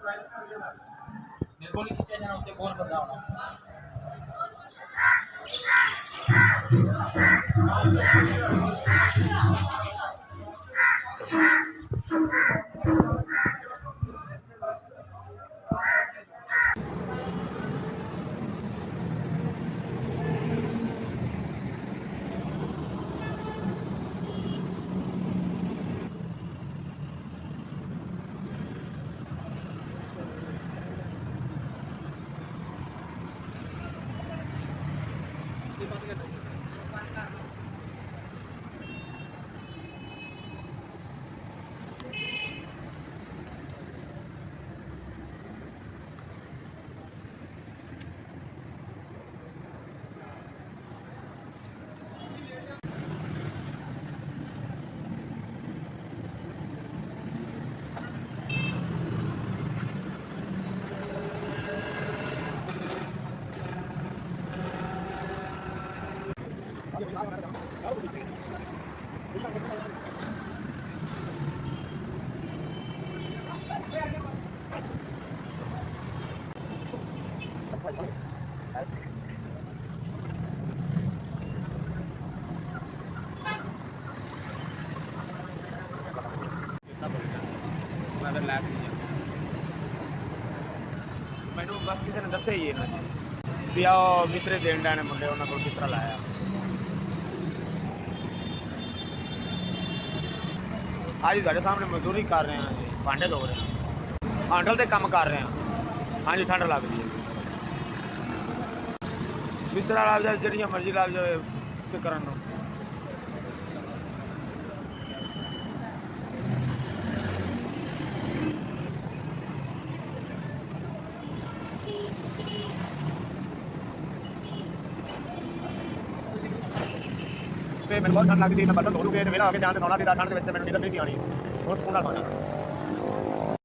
मेरे को नहीं खींचा जाना उससे कौन बंदा होना। ਮੈਨੂੰ ਬਸ ਕਿਸੇ ਨੇ ਦੱਸਿਆ ਹੀ ਇਹਨਾਂ ਜੀ ਵੀ ਆ ਮਿਸਤਰੀ ਦੇਣ ਡਾਣੇ ਮੁੰਡੇ ਉਹਨਾਂ ਕੋਲ ਕਿਸ ਤਰ੍ਹਾਂ ਲਾਇਆ। ਅੱਜ ਤੁਹਾਡੇ ਸਾਹਮਣੇ ਮਜ਼ਦੂਰੀ ਕਰ ਰਹੇ ਹਾਂ ਜੀ, ਭਾਂਡੇ ਧੋ ਰਹੇ ਹਾਂ, ਹਾਂਡਲ ਤੇ ਕੰਮ ਕਰ ਰਹੇ ਹਾਂ। ਹਾਂਜੀ ਠੰਡ ਲੱਗਦੀ ਹੈ, ਬਿਸਤਰਾ ਲੱਭ ਜਾਏ ਜਿਹੜੀਆਂ ਮਰਜ਼ੀ ਲੱਭ ਜਾਏ ਤੇ ਕਰਨ ਨੂੰ। ਤੇ ਮੈਨੂੰ ਬਹੁਤ ਠੰਡ ਲੱਗਦੀ ਸੀ, ਮੈਂ ਬਰਤਨ ਧੋ ਲੂਗੇ ਤੇ ਵੇਲਾ ਆ ਕੇ ਜਾਣ ਤੇ ਸੌਣਾ ਸੀ। ਠੰਡ ਦੇ ਵਿੱਚ ਮੈਨੂੰ ਨੀਂਦ ਨਹੀਂ ਸੀ ਆਉਣੀ, ਬਹੁਤ ਠੰਡਾ ਸੌਣਾ।